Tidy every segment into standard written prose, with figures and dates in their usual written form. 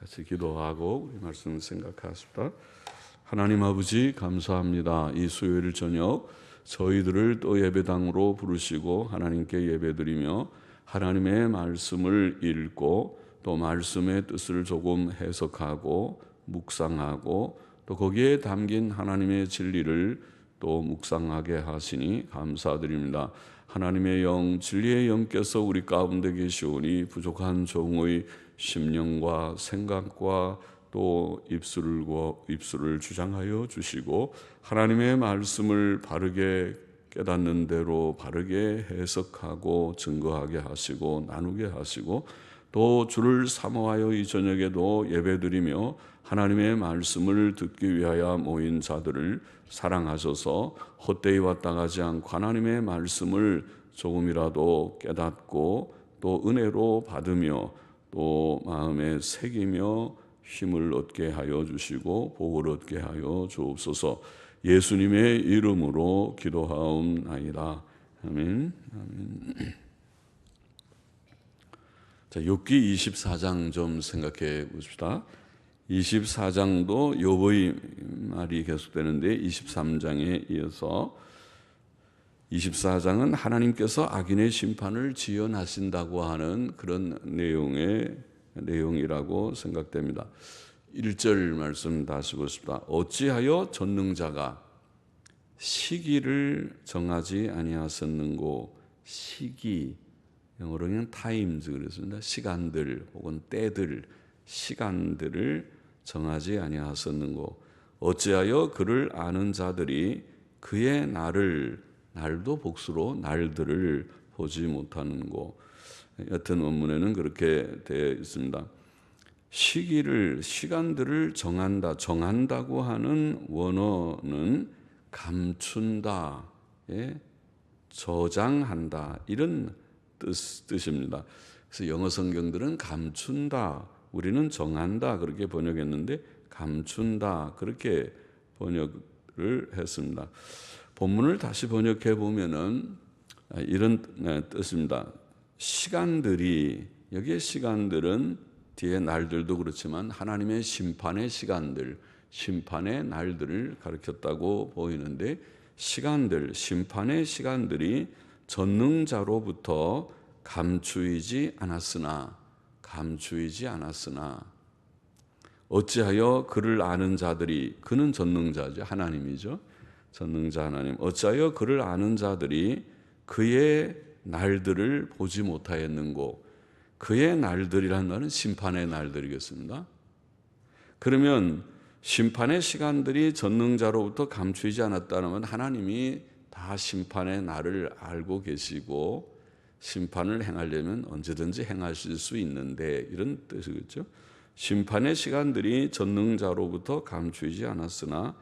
같이 기도하고 우리 말씀 생각하십시다. 하나님 아버지 감사합니다. 이 수요일 저녁 저희들을 또 예배당으로 부르시고 하나님께 예배드리며 하나님의 말씀을 읽고 또 말씀의 뜻을 조금 해석하고 묵상하고 또 거기에 담긴 하나님의 진리를 또 묵상하게 하시니 감사드립니다. 하나님의 영, 진리의 영께서 우리 가운데 계시오니 부족한 종의 심령과 생각과 또 입술을 주장하여 주시고 하나님의 말씀을 바르게 깨닫는 대로 바르게 해석하고 증거하게 하시고 나누게 하시고 또 주를 사모하여 이 저녁에도 예배드리며 하나님의 말씀을 듣기 위하여 모인 자들을 사랑하셔서 헛되이 왔다 가지 않고 하나님의 말씀을 조금이라도 깨닫고 또 은혜로 받으며 또 마음에 새기며 힘을 얻게 하여 주시고 복을 얻게 하여 주옵소서. 예수님의 이름으로 기도하옵나이다. 아멘. 아멘. 자, 욥기 24장 좀 생각해 봅시다. 24장도 욥의 말이 계속되는데 23장에 이어서 24장은 하나님께서 악인의 심판을 지연하신다고 하는 그런 내용이라고 생각됩니다. 1절 말씀 다시 보십시다. 어찌하여 전능자가 시기를 정하지 아니하셨는고. 시기, 영어로는 times 그랬습니다. 시간들 혹은 때들, 시간들을 정하지 아니하셨는고. 어찌하여 그를 아는 자들이 그의 날도 복수로 날들을 보지 못하는고. 여튼 원문에는 그렇게 되어 있습니다. 시간들을 정한다고 하는 원어는 감춘다, 저장한다 이런 뜻입니다. 그래서 영어 성경들은 감춘다, 우리는 정한다 그렇게 번역했는데 감춘다 그렇게 번역을 했습니다. 본문을 다시 번역해 보면은 이런 뜻입니다. 여기에 시간들은 뒤에 날들도 그렇지만 하나님의 심판의 시간들, 심판의 날들을 가리켰다고 보이는데 심판의 시간들이 전능자로부터 감추이지 않았으나 어찌하여 그를 아는 자들이, 그는 전능자죠, 하나님이죠. 전능자 하나님. 어찌하여 그를 아는 자들이 그의 날들을 보지 못하였는고. 그의 날들이라는 말은 심판의 날들이겠습니다. 그러면 심판의 시간들이 전능자로부터 감추이지 않았다는 건 하나님이 다 심판의 날을 알고 계시고 심판을 행하려면 언제든지 행하실 수 있는데 이런 뜻이겠죠. 심판의 시간들이 전능자로부터 감추이지 않았으나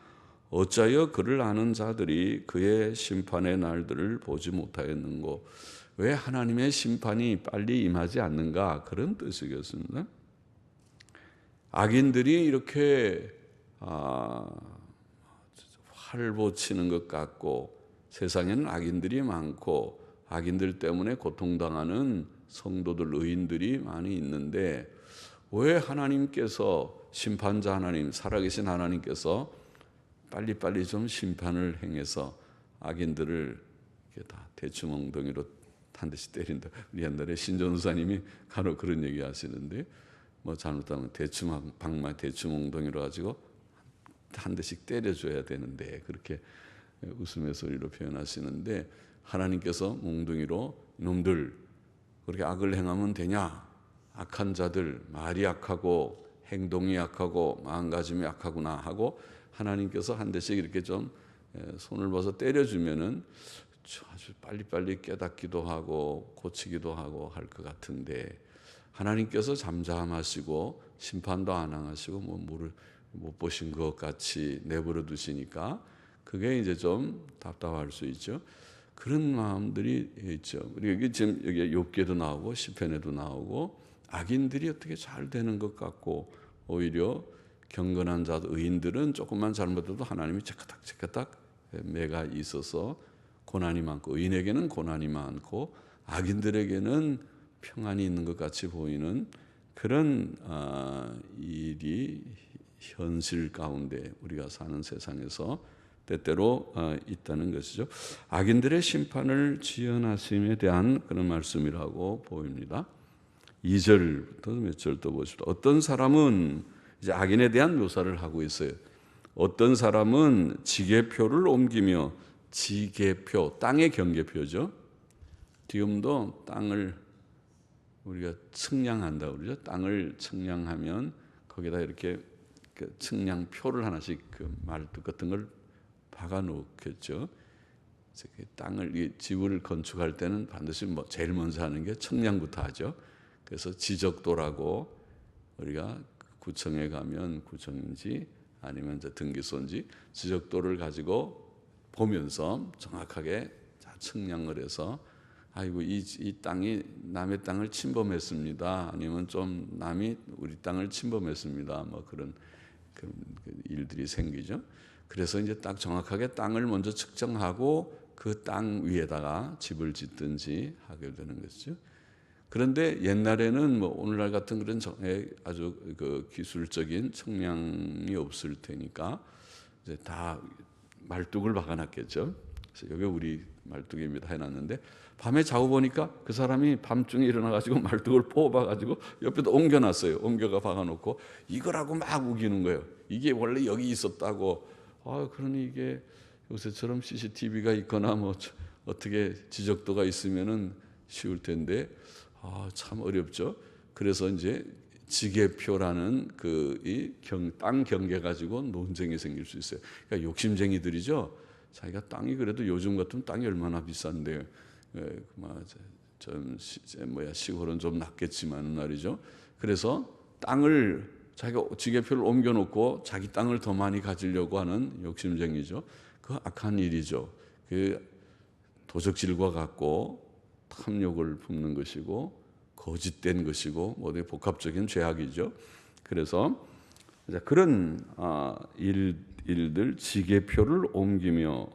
어찌하여 그를 아는 자들이 그의 심판의 날들을 보지 못하였는고. 왜 하나님의 심판이 빨리 임하지 않는가, 그런 뜻이겠습니다. 악인들이 이렇게 활보치는 것 같고 세상에는 악인들이 많고 악인들 때문에 고통당하는 성도들, 의인들이 많이 있는데 왜 하나님께서, 심판자 하나님, 살아계신 하나님께서 빨리빨리 좀 심판을 행해서 악인들을 이렇게 다 대추멍덩이로 한 대씩 때린다. 우리 옛날에 신전사님이 간혹 그런 얘기 하시는데 뭐 잘못하면 방망이 대추멍덩이로 가지고 한 대씩 때려줘야 되는데 그렇게 웃음의 소리로 표현하시는데 하나님께서 몽둥이로 이놈들 그렇게 악을 행하면 되냐? 악한 자들, 말이 악하고 행동이 악하고 마음가짐이 악하구나 하고 하나님께서 한 대씩 이렇게 좀 손을 봐서 때려주면은 아주 빨리빨리 깨닫기도 하고 고치기도 하고 할 것 같은데 하나님께서 잠잠하시고 심판도 안 하시고 뭐를 못 보신 것 같이 내버려 두시니까 그게 이제 좀 답답할 수 있죠. 그런 마음들이 있죠. 그리고 지금 여기 욥기에도 나오고 시편에도 나오고 악인들이 어떻게 잘 되는 것 같고 오히려 경건한 자들, 의인들은 조금만 잘못해도 하나님이 체크닥 매가 있어서 고난이 많고, 의인에게는 고난이 많고 악인들에게는 평안이 있는 것 같이 보이는 그런 일이 현실 가운데 우리가 사는 세상에서 때때로 있다는 것이죠. 악인들의 심판을 지연하심에 대한 그런 말씀이라고 보입니다. 2절부터 몇 절 더 보십시오. 어떤 사람은 이제 악인에 대한 묘사를 하고 있어요. 어떤 사람은 지게표를 옮기며, 지게표, 땅의 경계표죠. 지금도 땅을 우리가 측량한다고 그러죠. 땅을 측량하면 거기다 이렇게 그 측량표를 하나씩 그 말뚝 같은 걸 박아 놓겠죠. 땅을, 이 집을 건축할 때는 반드시 제일 먼저 하는 게 측량부터 하죠. 그래서 지적도라고, 우리가 구청에 가면 구청인지 아니면 이제 등기소인지 지적도를 가지고 보면서 정확하게 측량을 해서, 아이고 이 땅이 남의 땅을 침범했습니다. 아니면 좀 남이 우리 땅을 침범했습니다. 뭐 그런 일들이 생기죠. 그래서 이제 딱 정확하게 땅을 먼저 측정하고 그 땅 위에다가 집을 짓든지 하게 되는 것이죠. 그런데 옛날에는 뭐 오늘날 같은 그런 아주 그 기술적인 측량이 없을 테니까 이제 다 말뚝을 박아놨겠죠. 그래서 여기 우리 말뚝입니다 해놨는데, 밤에 자고 보니까 그 사람이 밤중에 일어나가지고 말뚝을 뽑아가지고 옆에다 옮겨놨어요. 옮겨가 박아놓고 이거라고 막 우기는 거예요. 이게 원래 여기 있었다고. 그러니 이게 요새처럼 CCTV가 있거나 뭐 어떻게 지적도가 있으면은 쉬울 텐데, 참 어렵죠. 그래서 이제 지게표라는 땅 경계 가지고 논쟁이 생길 수 있어요. 그러니까 욕심쟁이들이죠. 자기가 땅이 그래도 요즘 같으면 땅이 얼마나 비싼데, 좀 시골은 좀 낫겠지만 말이죠. 그래서 땅을 자기가 지게표를 옮겨놓고 자기 땅을 더 많이 가지려고 하는 욕심쟁이죠. 그 악한 일이죠. 그 도적질과 같고 탐욕을 품는 것이고 거짓된 것이고 모두 복합적인 죄악이죠. 그래서 그런 일들, 지게표를 옮기며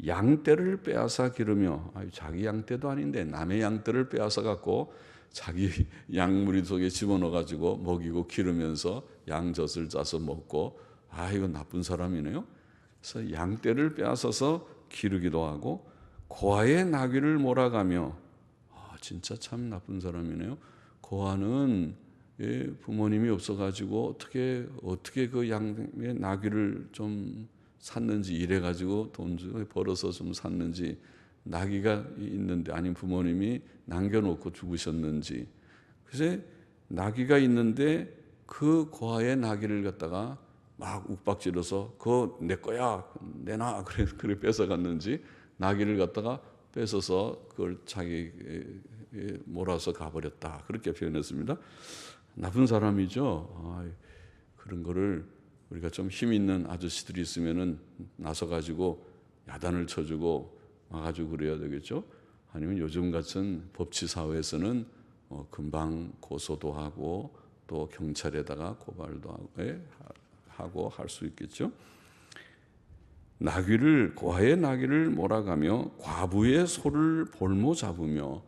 양떼를 빼앗아 기르며, 자기 양떼도 아닌데 남의 양떼를 빼앗아 갖고 자기 양무리 속에 집어넣어 가지고 먹이고 기르면서 양젖을 짜서 먹고, 이건 나쁜 사람이네요. 그래서 양떼를 빼앗아서 기르기도 하고 고아의 나귀를 몰아가며, 진짜 참 나쁜 사람이네요. 고아는 부모님이 없어가지고 어떻게 그 양의 나귀를 좀 샀는지, 이래가지고 돈 벌어서 좀 샀는지, 나귀가 있는데 아닌 부모님이 남겨놓고 죽으셨는지. 그래서 나귀가 있는데 그 고아의 나귀를 갖다가 막 욱박질러서 그거 내 거야 내놔 그래 뺏어갔는지, 나귀를 갖다가 뺏어서 그걸 자기 몰아서 가버렸다, 그렇게 표현했습니다. 나쁜 사람이죠. 그런 거를 우리가 좀 힘 있는 아저씨들이 있으면은 나서 가지고 야단을 쳐주고 막아주고 그래야 되겠죠. 아니면 요즘 같은 법치 사회에서는 금방 고소도 하고 또 경찰에다가 고발도 하고 할 수 있겠죠. 고아의 나귀를 몰아가며 과부의 소를 볼모 잡으며,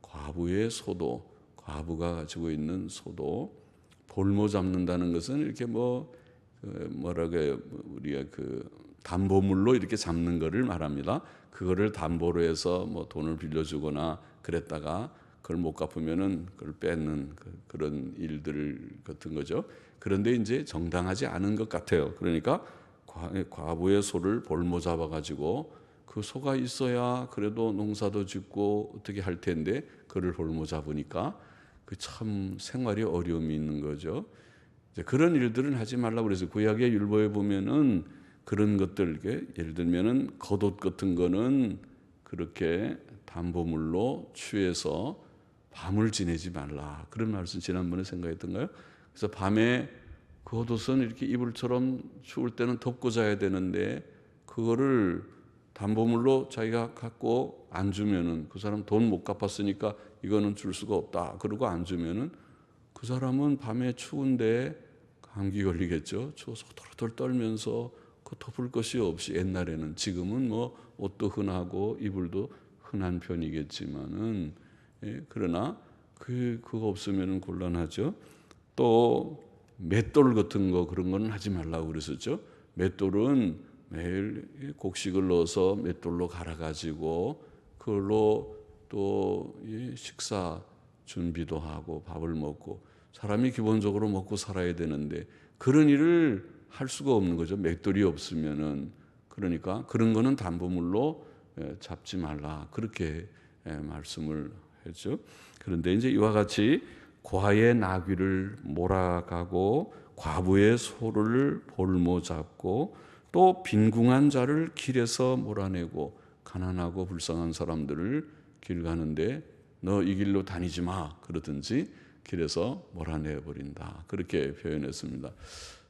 과부의 소도, 과부가 가지고 있는 소도 볼모 잡는다는 것은 이렇게 우리가 담보물로 이렇게 잡는 것을 말합니다. 그거를 담보로 해서 돈을 빌려주거나 그랬다가 그걸 못 갚으면은 그걸 뺏는 그런 일들 같은 거죠. 그런데 이제 정당하지 않은 것 같아요. 그러니까 과부의 소를 볼모 잡아가지고, 그 소가 있어야 그래도 농사도 짓고 어떻게 할 텐데 그를 볼모 잡으니까 그 참 생활이 어려움이 있는 거죠. 이제 그런 일들은 하지 말라고 그래서 구약의 율법에 보면은 그런 것들, 예를 들면은 겉옷 같은 거는 그렇게 담보물로 취해서 밤을 지내지 말라, 그런 말씀 지난번에 생각했던가요? 그래서 밤에 겉옷은 이렇게 이불처럼 추울 때는 덮고 자야 되는데 그거를 담보물로 자기가 갖고 안 주면은, 그 사람 돈 못 갚았으니까 이거는 줄 수가 없다 그러고 안 주면은 그 사람은 밤에 추운데 감기 걸리겠죠. 추워서 덜덜 떨면서 그 덮을 것이 없이, 옛날에는, 지금은 옷도 흔하고 이불도 흔한 편이겠지만은, 그러나 그거 없으면은 곤란하죠. 또 맷돌 같은 거 그런 거는 하지 말라고 그랬었죠. 맷돌은 매일 곡식을 넣어서 맷돌로 갈아가지고 그걸로 또 식사 준비도 하고 밥을 먹고 사람이 기본적으로 먹고 살아야 되는데 그런 일을 할 수가 없는 거죠. 맷돌이 없으면은. 그러니까 그런 거는 담보물로 잡지 말라 그렇게 말씀을 했죠. 그런데 이제 이와 같이 과의 나귀를 몰아가고 과부의 소를 볼모 잡고 또 빈궁한 자를 길에서 몰아내고 가난하고 불쌍한 사람들을 길 가는데 너 이 길로 다니지 마 그러든지 길에서 몰아내 버린다 그렇게 표현했습니다.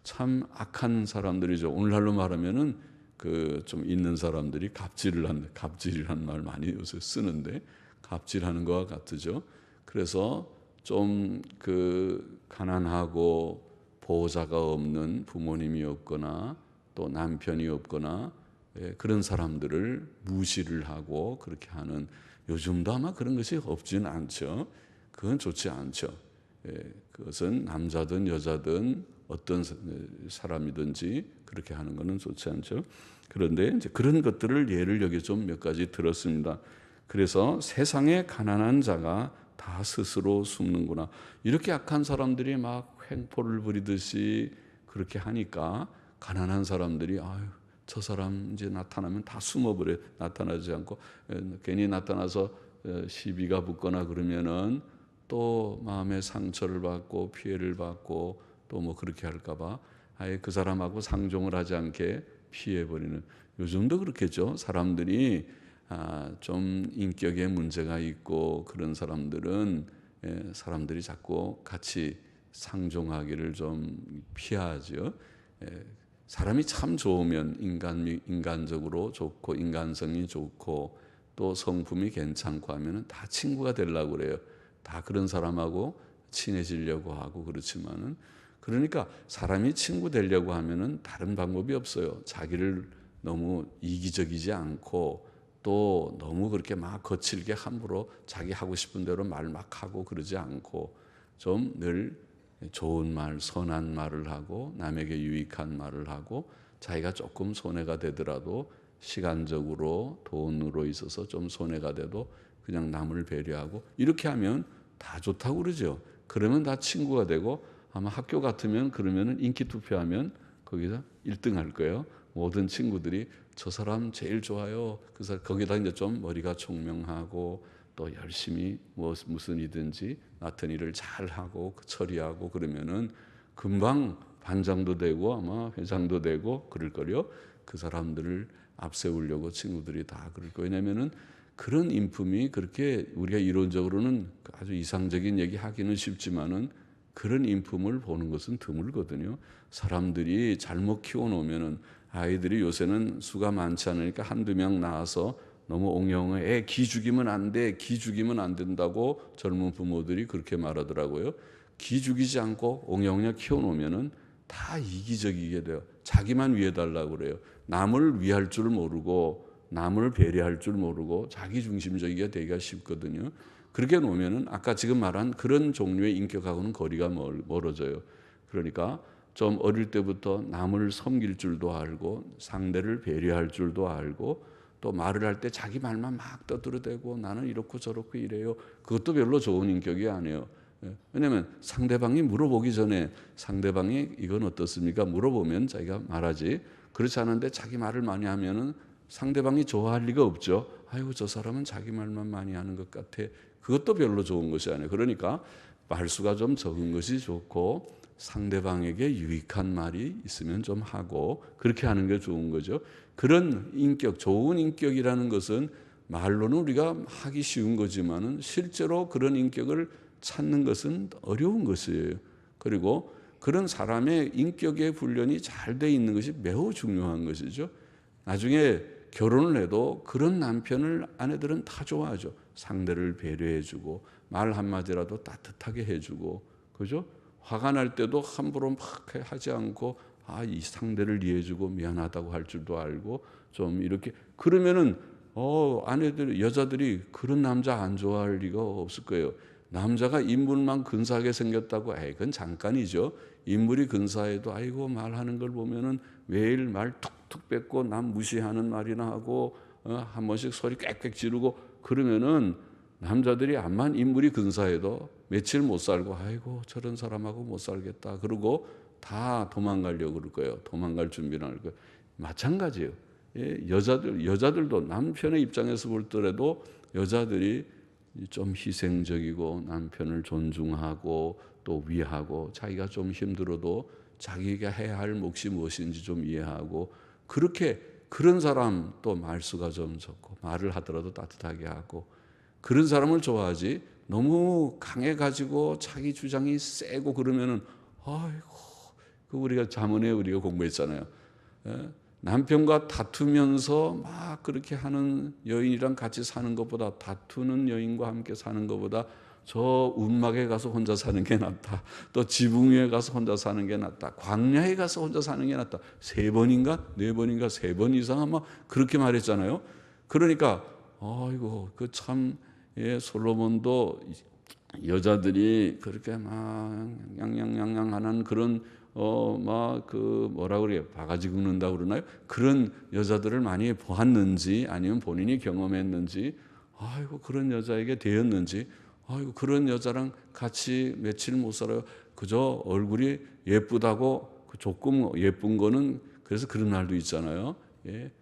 참 악한 사람들이죠. 오늘날로 말하면은 그 좀 있는 사람들이 갑질이라는 말 많이 요새 쓰는데 갑질하는 것과 같으죠. 그래서 좀 그 가난하고 보호자가 없는 부모님이 없거나 또 남편이 없거나 그런 사람들을 무시를 하고 그렇게 하는 요즘도 아마 그런 것이 없지는 않죠. 그건 좋지 않죠. 그것은 남자든 여자든 어떤 사람이든지 그렇게 하는 것은 좋지 않죠. 그런데 이제 그런 것들을 예를 여기 좀 몇 가지 들었습니다. 그래서 세상에 가난한 자가 다 스스로 숨는구나. 이렇게 악한 사람들이 막 횡포를 부리듯이 그렇게 하니까 가난한 사람들이 아유 저 사람 이제 나타나면 다 숨어버려. 나타나지 않고 괜히 나타나서 시비가 붙거나 그러면은 또 마음의 상처를 받고 피해를 받고 또 뭐 그렇게 할까봐 아예 그 사람하고 상종을 하지 않게 피해버리는. 요즘도 그렇겠죠. 사람들이 좀 인격에 문제가 있고 그런 사람들은 사람들이 자꾸 같이 상종하기를 좀 피하죠. 사람이 참 좋으면 인간적으로 좋고 인간성이 좋고 또 성품이 괜찮고 하면은 다 친구가 되려고 그래요. 다 그런 사람하고 친해지려고 하고 그렇지만은 그러니까 사람이 친구 되려고 하면은 다른 방법이 없어요. 자기를 너무 이기적이지 않고 또 너무 그렇게 막 거칠게 함부로 자기 하고 싶은 대로 말 막 하고 그러지 않고 좀 늘 좋은 말, 선한 말을 하고 남에게 유익한 말을 하고 자기가 조금 손해가 되더라도 시간적으로 돈으로 있어서 좀 손해가 돼도 그냥 남을 배려하고 이렇게 하면 다 좋다고 그러죠. 그러면 다 친구가 되고 아마 학교 같으면 그러면은 인기 투표하면 거기서 1등 할 거예요. 모든 친구들이 저 사람 제일 좋아요. 그래서 거기다 이제 좀 머리가 총명하고 또 열심히 무슨 일이든지 맡은 일을 잘 하고 처리하고 그러면은 금방 반장도 되고 아마 회장도 되고 그럴 거요. 그 사람들을 앞세우려고 친구들이 다 그럴 거예요. 왜냐면은 그런 인품이 그렇게 우리가 이론적으로는 아주 이상적인 얘기 하기는 쉽지만은 그런 인품을 보는 것은 드물거든요. 사람들이 잘못 키워놓으면은 아이들이 요새는 수가 많지 않으니까 한두 명 낳아서 너무 옹영해 애 기 죽이면 안 돼, 기 죽이면 안 된다고 젊은 부모들이 그렇게 말하더라고요. 기 죽이지 않고 옹영영 키워놓으면은 다 이기적이게 돼요. 자기만 위해달라고 그래요. 남을 위할 줄 모르고 남을 배려할 줄 모르고 자기 중심적이게 되기가 쉽거든요. 그렇게 놓으면은 아까 지금 말한 그런 종류의 인격하고는 거리가 멀어져요. 그러니까 좀 어릴 때부터 남을 섬길 줄도 알고 상대를 배려할 줄도 알고 또 말을 할 때 자기 말만 막 떠들어대고 나는 이렇고 저렇고 이래요. 그것도 별로 좋은 인격이 아니에요. 왜냐하면 상대방이 물어보기 전에 상대방이 이건 어떻습니까? 물어보면 자기가 말하지. 그렇지 않은데 자기 말을 많이 하면은 상대방이 좋아할 리가 없죠. 아이고 저 사람은 자기 말만 많이 하는 것 같아. 그것도 별로 좋은 것이 아니에요. 그러니까 말수가 좀 적은 것이 좋고 상대방에게 유익한 말이 있으면 좀 하고 그렇게 하는 게 좋은 거죠. 그런 인격, 좋은 인격이라는 것은 말로는 우리가 하기 쉬운 거지만은 실제로 그런 인격을 찾는 것은 어려운 것이에요. 그리고 그런 사람의 인격의 훈련이 잘 돼 있는 것이 매우 중요한 것이죠. 나중에 결혼을 해도 그런 남편을 아내들은 다 좋아하죠. 상대를 배려해주고 말 한마디라도 따뜻하게 해주고 그죠? 화가 날 때도 함부로 막 하지 않고 이 상대를 이해해주고 미안하다고 할 줄도 알고 좀 이렇게 그러면은 아내들 여자들이 그런 남자 안 좋아할 리가 없을 거예요. 남자가 인물만 근사하게 생겼다고, 그건 잠깐이죠. 인물이 근사해도 아이고 말하는 걸 보면은 매일 말 툭툭 뱉고 남 무시하는 말이나 하고 한 번씩 소리 꽥꽥 지르고 그러면은 남자들이 암만 인물이 근사해도 며칠 못 살고 아이고 저런 사람하고 못 살겠다 그러고 다 도망가려고 그럴 거예요. 도망갈 준비를 할 거예요. 마찬가지예요. 예, 여자들도 남편의 입장에서 볼 때라도 여자들이 좀 희생적이고 남편을 존중하고 또 위하고 자기가 좀 힘들어도 자기가 해야 할 몫이 무엇인지 좀 이해하고 그렇게 그런 사람 또 말수가 좀 적고 말을 하더라도 따뜻하게 하고 그런 사람을 좋아하지 너무 강해가지고 자기 주장이 세고 그러면은 아이고 그 우리가 잠언에 우리가 공부했잖아요. 예? 남편과 다투면서 막 그렇게 하는 여인이랑 같이 사는 것보다 다투는 여인과 함께 사는 것보다 저 운막에 가서 혼자 사는 게 낫다. 또 지붕 위에 가서 혼자 사는 게 낫다. 광야에 가서 혼자 사는 게 낫다. 3번인가 4번인가 3번 이상 아마 그렇게 말했잖아요. 그러니까 아이고 그 참 예, 솔로몬도 여자들이 그렇게 막 양양양양하는 그런 막 그 뭐라 그래요? 바가지 긁는다 그러나요? 그런 여자들을 많이 보았는지 아니면 본인이 경험했는지 아이고 그런 여자에게 되었는지 아이고 그런 여자랑 같이 며칠 못 살아요. 그저 얼굴이 예쁘다고 조금 예쁜 거는 그래서 그런 날도 있잖아요. 예.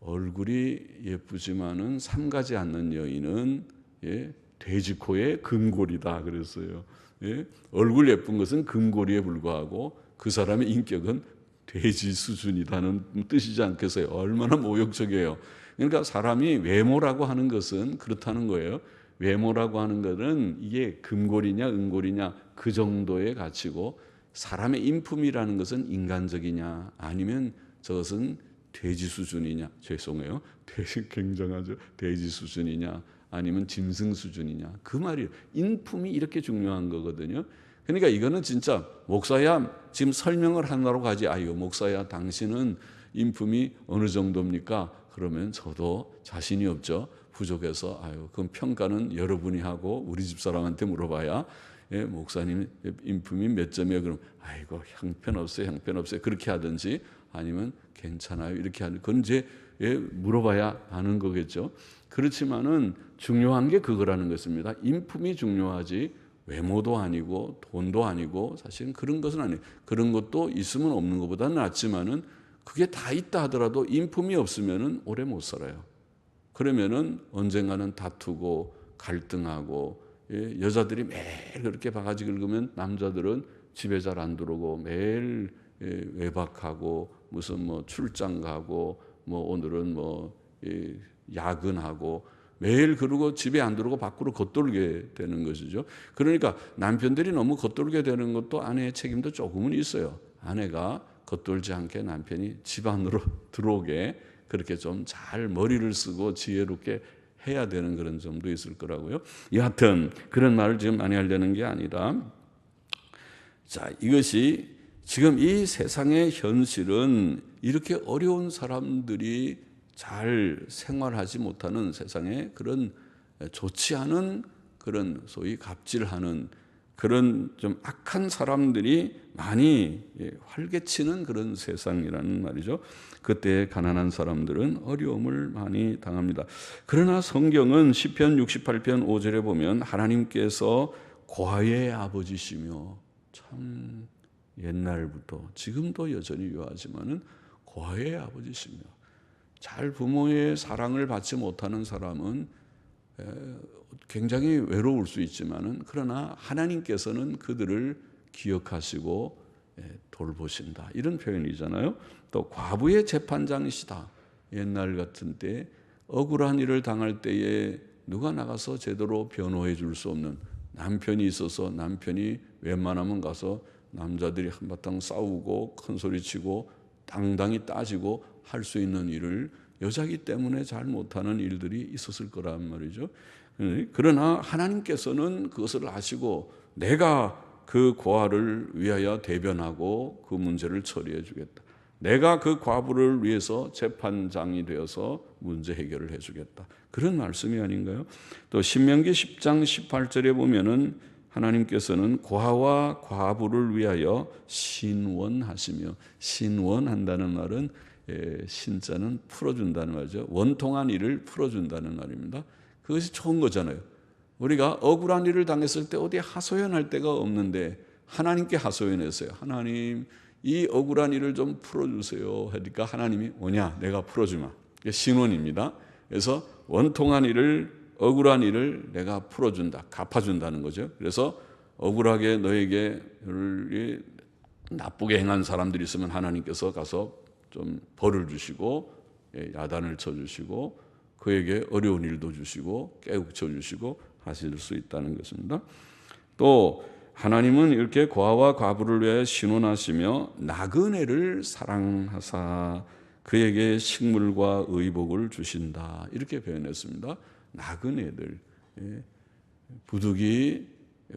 얼굴이 예쁘지만은 삼가지 않는 여인은 예, 돼지코의 금골이다 그랬어요. 예? 얼굴 예쁜 것은 금고리에 불과하고 그 사람의 인격은 돼지 수준이다는 뜻이지 않겠어요? 얼마나 모욕적이에요. 그러니까 사람이 외모라고 하는 것은 그렇다는 거예요. 외모라고 하는 것은 이게 금골이냐 은골이냐 그 정도의 가치고 사람의 인품이라는 것은 인간적이냐 아니면 저것은 돼지 수준이냐 죄송해요. 돼지 굉장하죠. 돼지 수준이냐 아니면 짐승 수준이냐 그 말이에요. 인품이 이렇게 중요한 거거든요. 그러니까 이거는 진짜 목사야 지금 설명을 하나로 가지 아유 목사야 당신은 인품이 어느 정도입니까? 그러면 저도 자신이 없죠. 부족해서 아유 그럼 평가는 여러분이 하고 우리 집사람한테 물어봐야 예, 목사님 인품이 몇 점이에요? 그럼 아이고 형편없어요 그렇게 하든지 아니면 괜찮아요 이렇게 하는 그건 이제 예, 물어봐야 하는 거겠죠. 그렇지만은 중요한 게 그거라는 것입니다. 인품이 중요하지 외모도 아니고 돈도 아니고 사실은 그런 것은 아니에요. 그런 것도 있으면 없는 것보다는 낫지만은 그게 다 있다 하더라도 인품이 없으면은 오래 못 살아요. 그러면은 언젠가는 다투고 갈등하고 예, 여자들이 매일 그렇게 바가지 긁으면 남자들은 집에 잘 안 들어오고 매일 예, 외박하고 무슨 뭐 출장 가고 뭐 오늘은 뭐 예, 야근하고 매일 그러고 집에 안 들어오고 밖으로 겉돌게 되는 것이죠. 그러니까 남편들이 너무 겉돌게 되는 것도 아내의 책임도 조금은 있어요. 아내가 겉돌지 않게 남편이 집 안으로 들어오게 그렇게 좀 잘 머리를 쓰고 지혜롭게 해야 되는 그런 점도 있을 거라고요. 여하튼 그런 말을 지금 많이 하려는 게 아니라 자 이것이 지금 이 세상의 현실은 이렇게 어려운 사람들이 잘 생활하지 못하는 세상에 그런 좋지 않은 그런 소위 갑질하는 그런 좀 악한 사람들이 많이 활개치는 그런 세상이라는 말이죠. 그때 가난한 사람들은 어려움을 많이 당합니다. 그러나 성경은 시편 68편 5절에 보면 하나님께서 고아의 아버지시며 참 옛날부터 지금도 여전히 유하지만은 고아의 아버지시며 잘 부모의 사랑을 받지 못하는 사람은 굉장히 외로울 수 있지만은 그러나 하나님께서는 그들을 기억하시고 돌보신다 이런 표현이잖아요. 또 과부의 재판장이시다. 옛날 같은 때 억울한 일을 당할 때에 누가 나가서 제대로 변호해 줄 수 없는 남편이 있어서 남편이 웬만하면 가서 남자들이 한바탕 싸우고 큰 소리치고 당당히 따지고 할 수 있는 일을 여자기 때문에 잘 못하는 일들이 있었을 거란 말이죠. 그러나 하나님께서는 그것을 아시고 내가 그 고아를 위하여 대변하고 그 문제를 처리해 주겠다. 내가 그 과부를 위해서 재판장이 되어서 문제 해결을 해주겠다. 그런 말씀이 아닌가요? 또 신명기 10장 18절에 보면은 하나님께서는 고아와 과부를 위하여 신원하시며, 신원한다는 말은 신자는 풀어준다는 말이죠. 원통한 일을 풀어준다는 말입니다. 그것이 좋은 거잖아요. 우리가 억울한 일을 당했을 때 어디 하소연할 데가 없는데 하나님께 하소연했어요. 하나님, 이 억울한 일을 좀 풀어주세요 하니까 하나님이 뭐냐, 내가 풀어주마. 이게 신원입니다. 그래서 원통한 일을, 억울한 일을 내가 풀어준다, 갚아준다는 거죠. 그래서 억울하게 너에게 나쁘게 행한 사람들이 있으면 하나님께서 가서 좀 벌을 주시고 야단을 쳐주시고 그에게 어려운 일도 주시고 깨우쳐 주시고 하실 수 있다는 것입니다. 또 하나님은 이렇게 고아와 과부를 위해 신원하시며 나그네를 사랑하사 그에게 식물과 의복을 주신다, 이렇게 표현했습니다. 나그네들, 부득이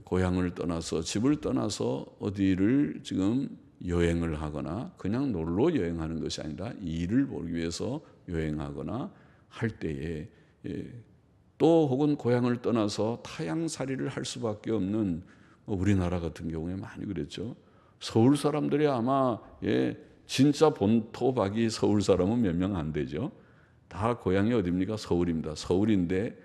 고향을 떠나서, 집을 떠나서 어디를 지금 여행을 하거나 그냥 놀러 여행하는 것이 아니라 일을 보기 위해서 여행하거나 할 때에, 또 혹은 고향을 떠나서 타향살이를 할 수밖에 없는 우리나라 같은 경우에 많이 그랬죠. 서울 사람들이 아마 진짜 본토박이 서울 사람은 몇 명 안 되죠. 다 고향이 어디입니까? 서울입니다. 서울인데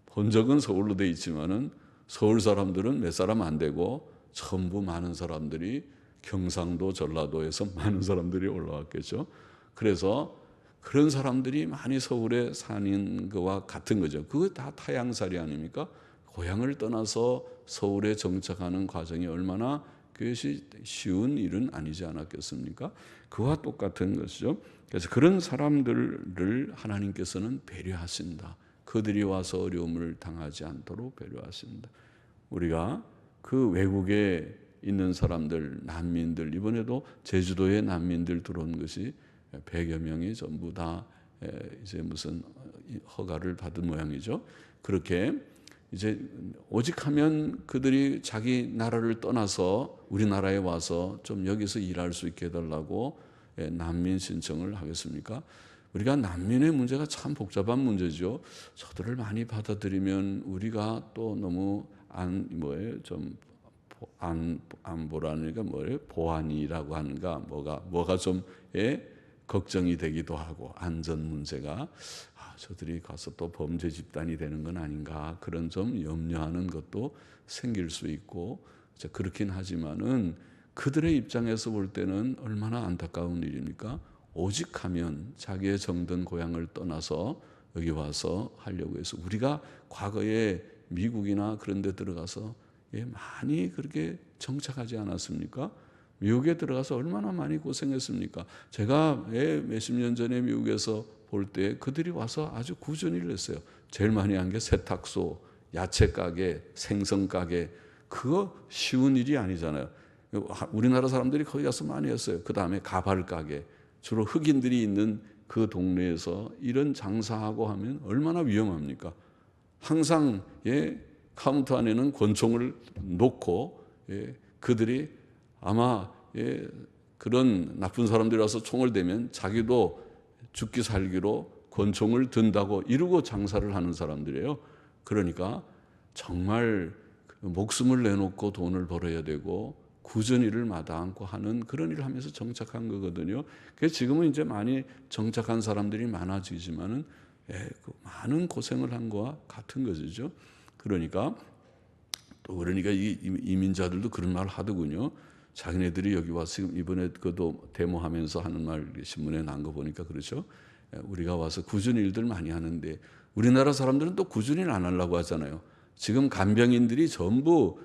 본적은 서울로 돼 있지만은 서울 사람들은 몇 사람 안 되고 전부 많은 사람들이 경상도, 전라도에서 많은 사람들이 올라왔겠죠. 그래서 그런 사람들이 많이 서울에 사는 것과 같은 거죠. 그거 다 타향살이 아닙니까? 고향을 떠나서 서울에 정착하는 과정이 얼마나 그것이 쉬운 일은 아니지 않았겠습니까? 그와 똑같은 것이죠. 그래서 그런 사람들을 하나님께서는 배려하신다. 그들이 와서 어려움을 당하지 않도록 배려하신다. 우리가 그 외국에 있는 사람들, 난민들, 이번에도 제주도에 난민들 들어온 것이 100여 명이 전부 다 이제 무슨 허가를 받은 모양이죠. 그렇게 이제 오직 하면 그들이 자기 나라를 떠나서 우리나라에 와서 좀 여기서 일할 수 있게 해달라고 난민 신청을 하겠습니까? 우리가 난민의 문제가 참 복잡한 문제죠. 저들을 많이 받아들이면 우리가 또 너무 안보라니까 뭐예요? 보안이라고 하는가, 뭐가 좀 걱정이 되기도 하고, 안전 문제가 저들이 가서 또 범죄 집단이 되는 건 아닌가, 그런 좀 염려하는 것도 생길 수 있고, 그렇긴 하지만은 그들의 입장에서 볼 때는 얼마나 안타까운 일입니까? 오직 하면 자기의 정든 고향을 떠나서 여기 와서 하려고 해서, 우리가 과거에 미국이나 그런 데 들어가서 많이 그렇게 정착하지 않았습니까? 미국에 들어가서 얼마나 많이 고생했습니까? 제가 몇십 년 전에 미국에서 볼 때 그들이 와서 아주 꾸준히 했어요. 제일 많이 한 게 세탁소, 야채 가게, 생선 가게. 그거 쉬운 일이 아니잖아요. 우리나라 사람들이 거기 가서 많이 했어요. 그 다음에 가발 가게. 주로 흑인들이 있는 그 동네에서 이런 장사하고 하면 얼마나 위험합니까? 항상 카운터 안에는 권총을 놓고 그들이 아마 그런 나쁜 사람들이 와서 총을 대면 자기도 죽기 살기로 권총을 든다고 이러고 장사를 하는 사람들이에요. 그러니까 정말 목숨을 내놓고 돈을 벌어야 되고 굳은 일을 마다않고 하는 그런 일을 하면서 정착한 거거든요. 그래서 지금은 이제 많이 정착한 사람들이 많아지지만은 많은 고생을 한 거와 같은 것이죠. 그러니까 이 이민자들도 그런 말을 하더군요. 자기네들이 여기 와서 지금 이번에 그도 데모하면서 하는 말 신문에 난 거 보니까 그렇죠. 우리가 와서 꾸준히 일들 많이 하는데 우리나라 사람들은 또 꾸준히 안 하려고 하잖아요. 지금 간병인들이 전부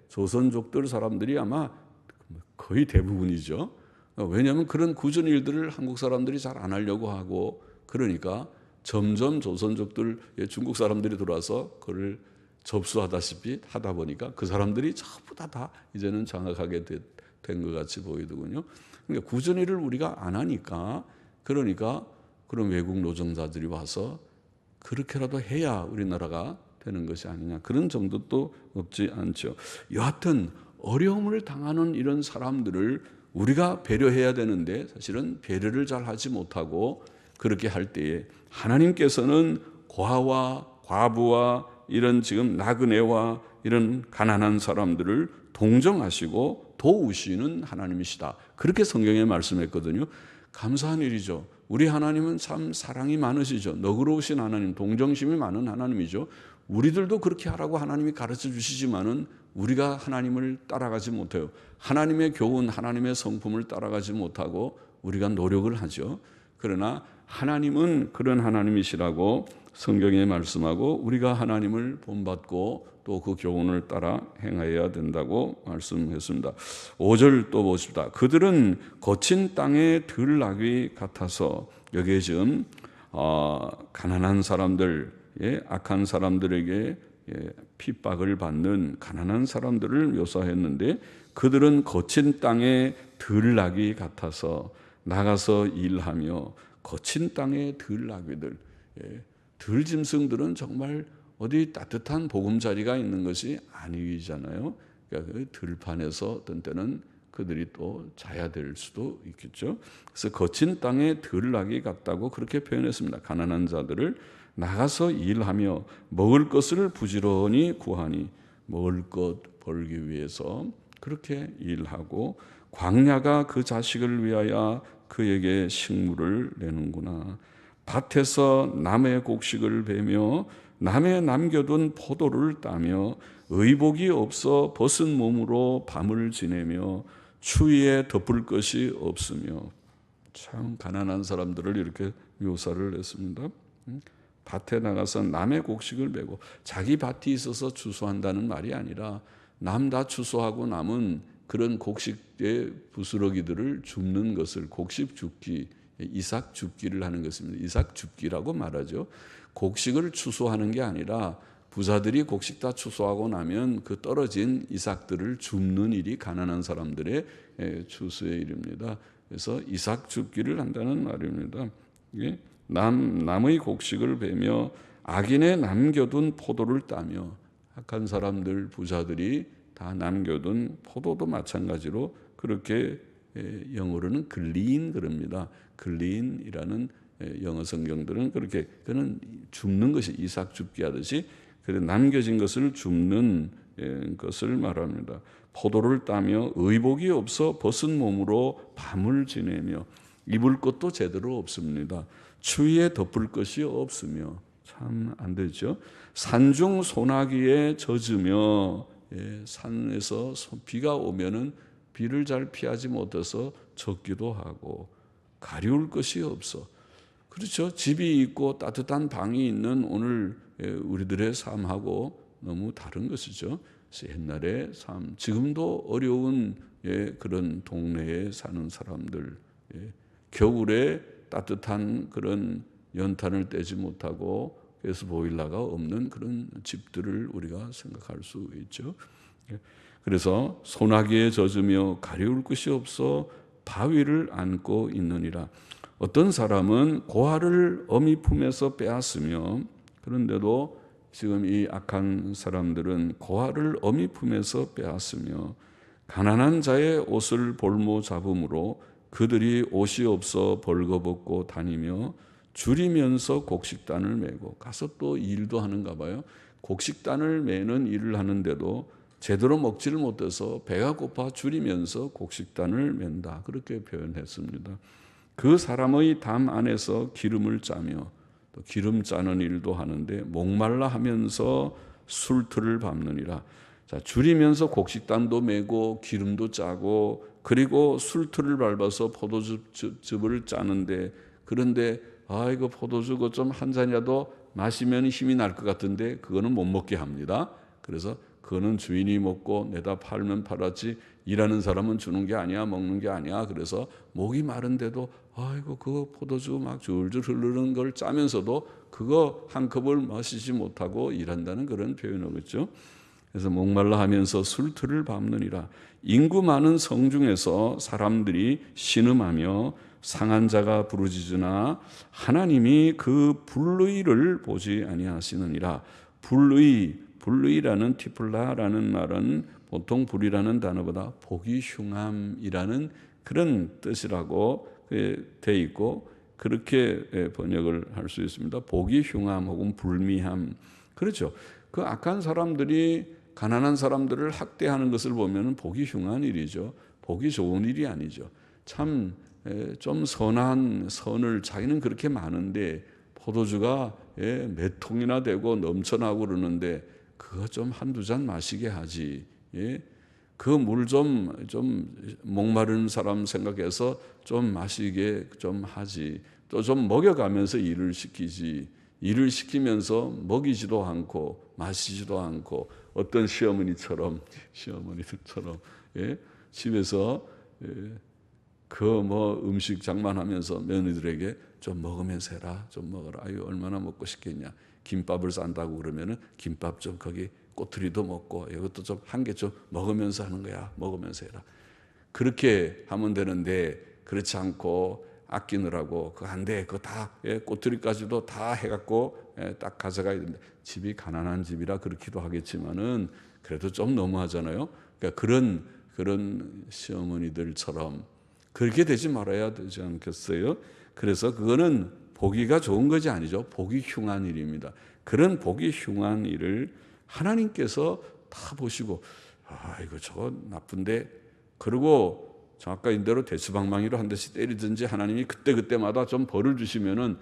조선족들 사람들이 아마 거의 대부분이죠. 왜냐하면 그런 꾸준 일들을 한국 사람들이 잘 안 하려고 하고, 그러니까 점점 조선족들, 중국 사람들이 들어와서 그걸 접수하다시피 하다 보니까 그 사람들이 전부 다 이제는 장악하게 된 것 같이 보이더군요. 그러니까 꾸준히 일을 우리가 안 하니까, 그러니까 그런 외국 노동자들이 와서 그렇게라도 해야 우리나라가 되는 것이 아니냐, 그런 점도 또 없지 않죠. 여하튼 어려움을 당하는 이런 사람들을 우리가 배려해야 되는데 사실은 배려를 잘 하지 못하고 그렇게 할 때에 하나님께서는 고아와 과부와 이런 지금 나그네와 이런 가난한 사람들을 동정하시고 도우시는 하나님이시다. 그렇게 성경에 말씀했거든요. 감사한 일이죠. 우리 하나님은 참 사랑이 많으시죠. 너그러우신 하나님, 동정심이 많은 하나님이죠. 우리들도 그렇게 하라고 하나님이 가르쳐 주시지만은 우리가 하나님을 따라가지 못해요. 하나님의 교훈, 하나님의 성품을 따라가지 못하고 우리가 노력을 하죠. 그러나 하나님은 그런 하나님이시라고 성경에 말씀하고 우리가 하나님을 본받고 또 그 교훈을 따라 행해야 된다고 말씀했습니다. 5절 또 보십시다. 그들은 거친 땅의 들나귀 같아서, 여기에 지금 가난한 사람들, 악한 사람들에게 핍박을 받는 가난한 사람들을 묘사했는데, 그들은 거친 땅의 들나귀 같아서 나가서 일하며, 거친 땅의 들나귀들, 들짐승들은 정말 어디 따뜻한 보금자리가 있는 것이 아니잖아요. 그러니까 그 들판에서 어떤 때는 그들이 또 자야 될 수도 있겠죠. 그래서 거친 땅의 들나귀 같다고 그렇게 표현했습니다. 가난한 자들을 나가서 일하며 먹을 것을 부지런히 구하니, 먹을 것 벌기 위해서 그렇게 일하고, 광야가 그 자식을 위하여 그에게 식물을 내는구나. 밭에서 남의 곡식을 베며 남의 남겨둔 포도를 따며 의복이 없어 벗은 몸으로 밤을 지내며 추위에 덮을 것이 없으며. 참 가난한 사람들을 이렇게 묘사를 했습니다. 밭에 나가서 남의 곡식을 메고, 자기 밭이 있어서 추수한다는 말이 아니라 남 다 추수하고 남은 그런 곡식의 부스러기들을 줍는 것을 곡식 줍기, 이삭 줍기를 하는 것입니다. 이삭 줍기라고 말하죠. 곡식을 추수하는 게 아니라 부자들이 곡식 다 추수하고 나면 그 떨어진 이삭들을 줍는 일이 가난한 사람들의 추수의 일입니다. 그래서 이삭 줍기를 한다는 말입니다. 남의 곡식을 베며 악인의 남겨둔 포도를 따며, 악한 사람들, 부자들이 다 남겨둔 포도도 마찬가지로 그렇게 영어로는 글린 그럽니다. 글린이라는 영어 성경들은 그렇게, 그는 줍는 것이 이삭 줍기 하듯이 그래 남겨진 것을 줍는 것을 말합니다. 포도를 따며 의복이 없어 벗은 몸으로 밤을 지내며, 입을 것도 제대로 없습니다. 추위에 덮을 것이 없으며, 참 안 되죠. 산중 소나기에 젖으며, 산에서 비가 오면은 비를 잘 피하지 못해서 젖기도 하고, 가리울 것이 없어. 그렇죠. 집이 있고 따뜻한 방이 있는 오늘 우리들의 삶하고 너무 다른 것이죠. 그래서 옛날의 삶, 지금도 어려운 그런 동네에 사는 사람들, 겨울에 따뜻한 그런 연탄을 떼지 못하고 그래서 보일러가 없는 그런 집들을 우리가 생각할 수 있죠. 그래서 소나기에 젖으며 가리울 것이 없어 바위를 안고 있느니라. 어떤 사람은 고아를 어미 품에서 빼앗으며, 그런데도 지금 이 악한 사람들은 고아를 어미 품에서 빼앗으며 가난한 자의 옷을 볼모 잡음으로 그들이 옷이 없어 벌거벗고 다니며 줄이면서 곡식단을 메고, 가서 또 일도 하는가 봐요. 곡식단을 메는 일을 하는데도 제대로 먹지를 못해서 배가 고파 줄이면서 곡식단을 맨다, 그렇게 표현했습니다. 그 사람의 담 안에서 기름을 짜며, 또 기름 짜는 일도 하는데 목말라 하면서 술틀을 밟느니라. 자, 줄이면서 곡식단도 메고 기름도 짜고 그리고 술틀을 밟아서 포도즙을 짜는데, 그런데 이거 포도즙 좀 한 잔이라도 마시면 힘이 날 것 같은데 그거는 못 먹게 합니다. 그래서 그거는 주인이 먹고 내다 팔면 팔았지 일하는 사람은 주는 게 아니야, 먹는 게 아니야. 그래서 목이 마른데도 아이고 그거 포도즙 막 줄줄 흐르는 걸 짜면서도 그거 한 컵을 마시지 못하고 일한다는 그런 표현이겠죠. 그래서 목말라 하면서 술틀을 밟느니라. 인구 많은 성 중에서 사람들이 신음하며 상한 자가 부르짖으나 하나님이 그 불의를 보지 아니하시느니라. 불의라는 티플라라는 말은 보통 불이라는 단어보다 보기 흉함이라는 그런 뜻이라고 돼 있고 그렇게 번역을 할 수 있습니다. 복이 흉함 혹은 불미함. 그렇죠. 그 악한 사람들이 가난한 사람들을 학대하는 것을 보면 복이 흉한 일이죠. 복이 좋은 일이 아니죠. 참 좀 선한 선을 자기는 그렇게 많은데 포도주가 몇 통이나 되고 넘쳐나고 그러는데 그거 좀 한두 잔 마시게 하지. 그 물 좀 목마른 사람 생각해서 좀 마시게 좀 하지. 또 좀 먹여가면서 일을 시키지. 일을 시키면서 먹이지도 않고 마시지도 않고 어떤 시어머니들처럼 집에서 그 뭐 음식 장만하면서 며느리들에게 좀 먹으면서 해라, 좀 먹어라. 아유 얼마나 먹고 싶겠냐. 김밥을 싼다고 그러면은 김밥 좀 거기 꼬투리도 먹고 이것도 좀 한 개 좀 먹으면서 하는 거야. 먹으면서 해라. 그렇게 하면 되는데 그렇지 않고 아끼느라고 그거 안 돼. 그거 다 꼬투리까지도 다 해갖고 딱 가져가야 된다. 집이 가난한 집이라 그렇기도 하겠지만은 그래도 좀 너무하잖아요. 그러니까 그런 시어머니들처럼 그렇게 되지 말아야 되지 않겠어요? 그래서 그거는 보기가 좋은 것이 아니죠. 보기 흉한 일입니다. 그런 보기 흉한 일을 하나님께서 다 보시고 이거 저거 나쁜데 그리고 저 아까 인대로 대수방망이로 한 대씩 때리든지 하나님이 그때마다 좀 벌을 주시면은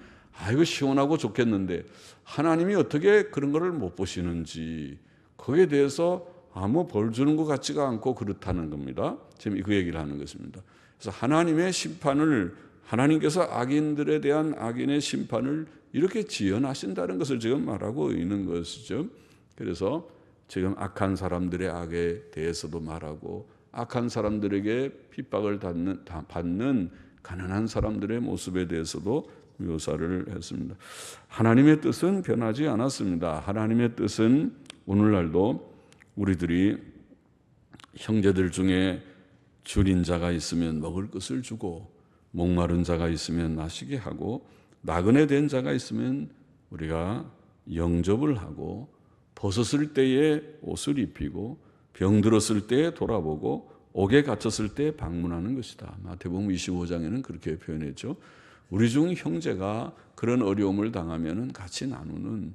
이거 시원하고 좋겠는데 하나님이 어떻게 그런 거를 못 보시는지 거기에 대해서 아무 벌 주는 것 같지가 않고 그렇다는 겁니다. 지금 그 얘기를 하는 것입니다. 그래서 하나님의 심판을 하나님께서 악인들에 대한 악인의 심판을 이렇게 지연하신다는 것을 지금 말하고 있는 것이죠. 그래서 지금 악한 사람들의 악에 대해서도 말하고 악한 사람들에게 핍박을 받는 가난한 사람들의 모습에 대해서도 묘사를 했습니다. 하나님의 뜻은 변하지 않았습니다. 하나님의 뜻은 오늘날도 우리들이 형제들 중에 줄인 자가 있으면 먹을 것을 주고 목마른 자가 있으면 마시게 하고 나그네 된 자가 있으면 우리가 영접을 하고 벗었을 때에 옷을 입히고 병들었을 때에 돌아보고 옥에 갇혔을 때 방문하는 것이다. 마태복음 25장에는 그렇게 표현했죠. 우리 중 형제가 그런 어려움을 당하면은 같이 나누는,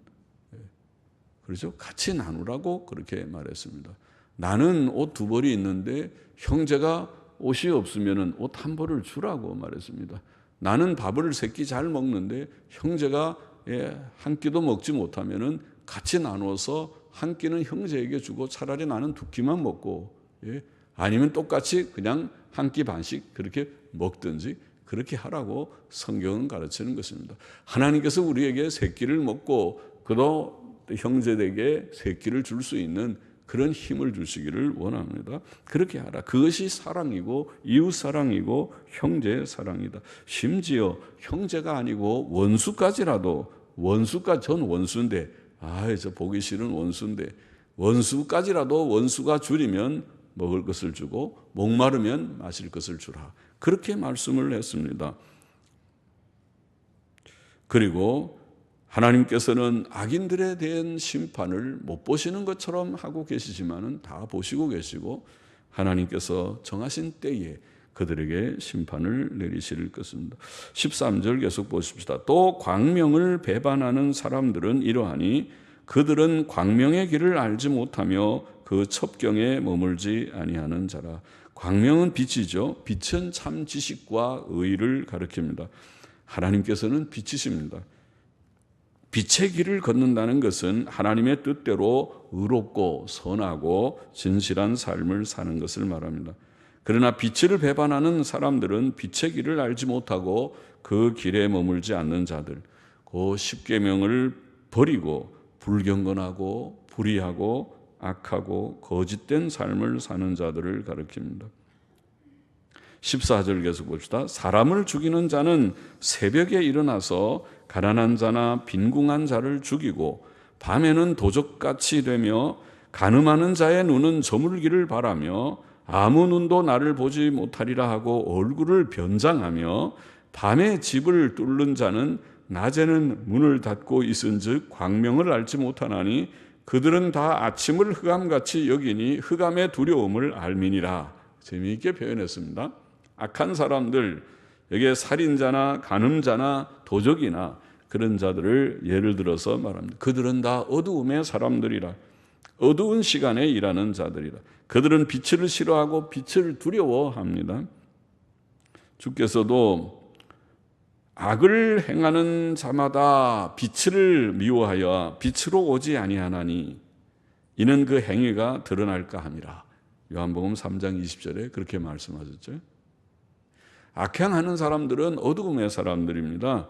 그렇죠? 같이 나누라고 그렇게 말했습니다. 나는 옷 두 벌이 있는데 형제가 옷이 없으면은 옷 한 벌을 주라고 말했습니다. 나는 밥을 세 끼 잘 먹는데 형제가 한 끼도 먹지 못하면은 같이 나누어서 한 끼는 형제에게 주고 차라리 나는 두 끼만 먹고 아니면 똑같이 그냥 한 끼 반씩 그렇게 먹든지 그렇게 하라고 성경은 가르치는 것입니다. 하나님께서 우리에게 세 끼를 먹고 그도 형제에게 세 끼를 줄 수 있는 그런 힘을 주시기를 원합니다. 그렇게 하라. 그것이 사랑이고 이웃 사랑이고 형제 사랑이다. 심지어 형제가 아니고 원수까지라도 전 원수인데 저 보기 싫은 원수인데 원수까지라도 원수가 줄이면 먹을 것을 주고 목마르면 마실 것을 주라. 그렇게 말씀을 했습니다. 그리고 하나님께서는 악인들에 대한 심판을 못 보시는 것처럼 하고 계시지만은 다 보시고 계시고 하나님께서 정하신 때에 그들에게 심판을 내리실 것입니다. 13절 계속 보십시다. 또 광명을 배반하는 사람들은 이러하니 그들은 광명의 길을 알지 못하며 그 첩경에 머물지 아니하는 자라. 광명은 빛이죠. 빛은 참 지식과 의를 가리킵니다. 하나님께서는 빛이십니다. 빛의 길을 걷는다는 것은 하나님의 뜻대로 의롭고 선하고 진실한 삶을 사는 것을 말합니다. 그러나 빛을 배반하는 사람들은 빛의 길을 알지 못하고 그 길에 머물지 않는 자들, 그 십계명을 버리고 불경건하고 불의하고 악하고 거짓된 삶을 사는 자들을 가리킵니다. 14절 계속 봅시다. 사람을 죽이는 자는 새벽에 일어나서 가난한 자나 빈궁한 자를 죽이고 밤에는 도적같이 되며 간음하는 자의 눈은 저물기를 바라며 아무 눈도 나를 보지 못하리라 하고 얼굴을 변장하며 밤에 집을 뚫는 자는 낮에는 문을 닫고 있은즉 광명을 알지 못하나니 그들은 다 아침을 흑암같이 여기니 흑암의 두려움을 알미니라. 재미있게 표현했습니다. 악한 사람들, 여기에 살인자나 간음자나 도적이나 그런 자들을 예를 들어서 말합니다. 그들은 다 어두움의 사람들이라. 어두운 시간에 일하는 자들이라. 그들은 빛을 싫어하고 빛을 두려워합니다. 주께서도 악을 행하는 자마다 빛을 미워하여 빛으로 오지 아니하나니 이는 그 행위가 드러날까 함이라. 요한복음 3장 20절에 그렇게 말씀하셨죠. 악행하는 사람들은 어두움의 사람들입니다.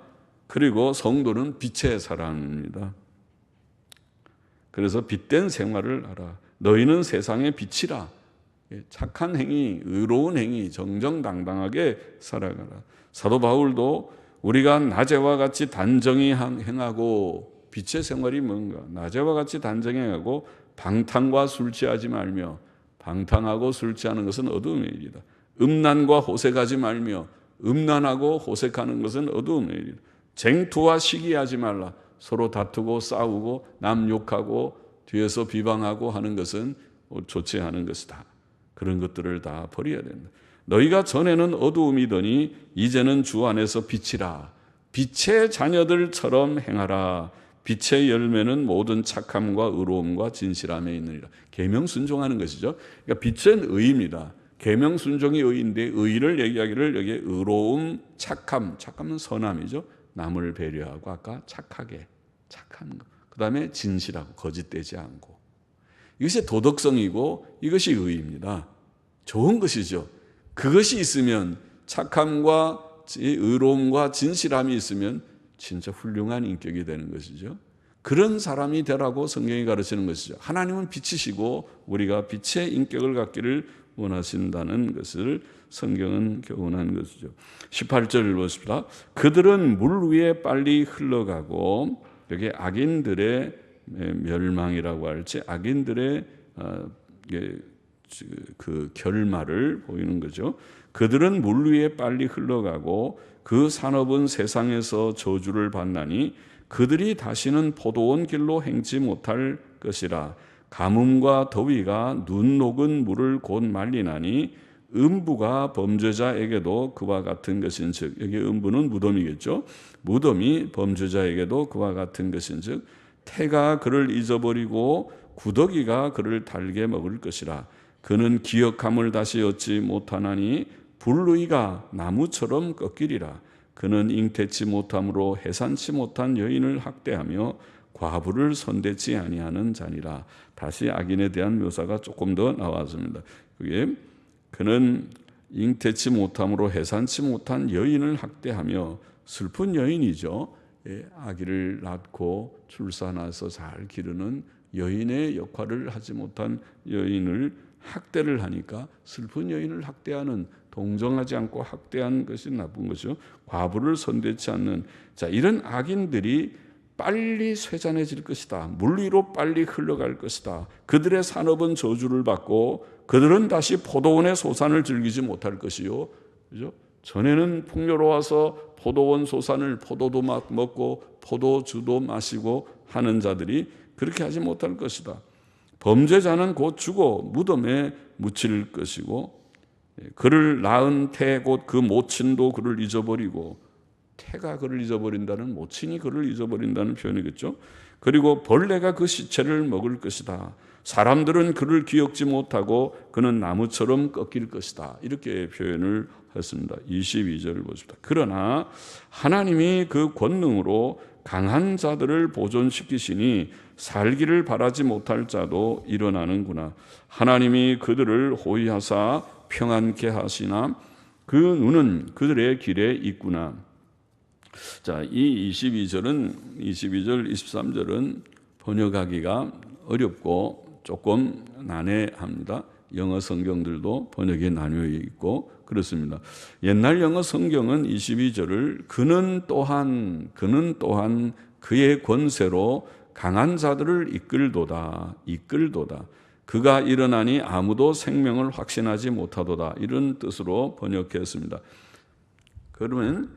그리고 성도는 빛의 사람입니다. 그래서 빛된 생활을 하라. 너희는 세상의 빛이라. 착한 행위, 의로운 행위, 정정당당하게 살아가라. 사도 바울도 우리가 낮에와 같이 단정히 행하고, 빛의 생활이 뭔가? 낮에와 같이 단정히 행하고 방탕과 술 취하지 말며, 방탕하고 술 취하는 것은 어두움의 일이다. 음란과 호색하지 말며, 음란하고 호색하는 것은 어두움의 일이다. 쟁투와 시기하지 말라. 서로 다투고 싸우고 남 욕하고 뒤에서 비방하고 하는 것은 좋지 않은 것이다. 그런 것들을 다 버려야 된다. 너희가 전에는 어두움이더니 이제는 주 안에서 빛이라. 빛의 자녀들처럼 행하라. 빛의 열매는 모든 착함과 의로움과 진실함에 있느니라. 계명 순종하는 것이죠. 그러니까 빛은 의입니다. 계명 순종이 의인데, 의를 얘기하기를 여기에 의로움, 착함, 착함은 선함이죠. 남을 배려하고 아까 착하게, 착한 것. 그 다음에 진실하고 거짓되지 않고. 이것이 도덕성이고 이것이 의입니다. 좋은 것이죠. 그것이 있으면, 착함과 의로움과 진실함이 있으면 진짜 훌륭한 인격이 되는 것이죠. 그런 사람이 되라고 성경이 가르치는 것이죠. 하나님은 빛이시고 우리가 빛의 인격을 갖기를 원하신다는 것을 성경은 교훈한 것이죠. 18절을 보십시다. 그들은 물 위에 빨리 흘러가고, 여기 악인들의 멸망이라고 할지 악인들의 그 결말을 보이는 거죠. 그들은 물 위에 빨리 흘러가고 그 산업은 세상에서 저주를 받나니 그들이 다시는 포도원 길로 행치 못할 것이라. 가뭄과 더위가 눈 녹은 물을 곧 말리나니 음부가 범죄자에게도 그와 같은 것인즉, 여기 음부는 무덤이겠죠. 무덤이 범죄자에게도 그와 같은 것인즉 태가 그를 잊어버리고 구더기가 그를 달게 먹을 것이라. 그는 기억함을 다시 얻지 못하나니 불의가 나무처럼 꺾이리라. 그는 잉태치 못함으로 해산치 못한 여인을 학대하며 과부를 손대지 아니하는 자니라. 다시 악인에 대한 묘사가 조금 더 나왔습니다. 그게 그는 잉태치 못함으로 해산치 못한 여인을 학대하며, 슬픈 여인이죠. 아기를 낳고 출산해서 잘 기르는 여인의 역할을 하지 못한 여인을 학대를 하니까, 슬픈 여인을 학대하는, 동정하지 않고 학대한 것이 나쁜 것이죠. 과부를 손대지 않는, 자, 이런 악인들이 빨리 쇠잔해질 것이다. 물 위로 빨리 흘러갈 것이다. 그들의 산업은 저주를 받고 그들은 다시 포도원의 소산을 즐기지 못할 것이요. 그죠? 전에는 풍요로워서 포도원 소산을, 포도도 먹고 포도주도 마시고 하는 자들이 그렇게 하지 못할 것이다. 범죄자는 곧 죽어 무덤에 묻힐 것이고, 그를 낳은 태 곧 그 모친도 그를 잊어버리고, 태가 그를 잊어버린다는, 모친이 그를 잊어버린다는 표현이겠죠. 그리고 벌레가 그 시체를 먹을 것이다. 사람들은 그를 기억지 못하고 그는 나무처럼 꺾일 것이다. 이렇게 표현을 했습니다. 22절을 보십시다. 그러나 하나님이 그 권능으로 강한 자들을 보존시키시니 살기를 바라지 못할 자도 일어나는구나. 하나님이 그들을 호위하사 평안케 하시나 그 눈은 그들의 길에 있구나. 자, 이 22절, 23절은 번역하기가 어렵고 조금 난해합니다. 영어 성경들도 번역이 나뉘어 있고 그렇습니다. 옛날 영어 성경은 22절을 그는 또한 그의 권세로 강한 자들을 이끌도다. 그가 일어나니 아무도 생명을 확신하지 못하도다. 이런 뜻으로 번역했습니다. 그러면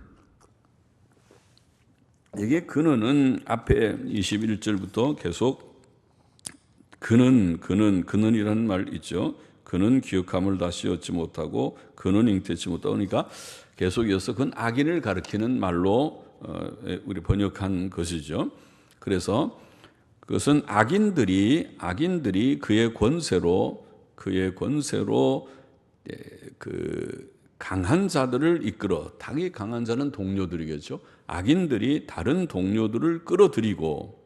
이게 그는 앞에 21절부터 계속 그는이라는 말 있죠. 그는 기억함을 다시 얻지 못하고 그는 잉태치 못하고. 그러니까 계속 이어서 그건 악인을 가리키는 말로 우리 번역한 것이죠. 그래서 그것은 악인들이 그의 권세로 그 강한 자들을 이끌어, 당이 강한 자는 동료들이겠죠. 악인들이 다른 동료들을 끌어들이고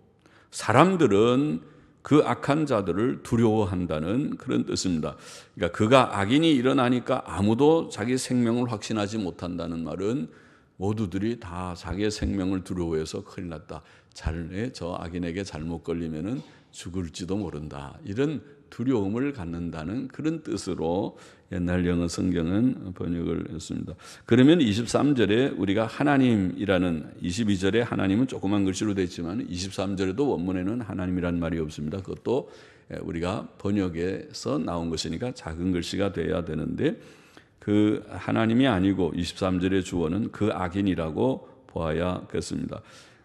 사람들은 그 악한 자들을 두려워한다는 그런 뜻입니다. 그러니까 그가 악인이 일어나니까 아무도 자기 생명을 확신하지 못한다는 말은 모두들이 다 자기의 생명을 두려워해서 큰일 났다. 저 악인에게 잘못 걸리면은 죽을지도 모른다. 이런 두려움을 갖는다는 그런 뜻으로 옛날 영어 성경은 번역을 했습니다. 그러면 23절에 우리가 하나님이라는, 22절에 하나님은 조그만 글씨로 되어 있지만 23절에도 원문에는 하나님이라는 말이 없습니다. 그것도 우리가 번역에서 나온 것이니까 작은 글씨가 돼야 되는데, 그 하나님이 아니고 23절의 주어는 그 악인이라고 보아야겠습니다.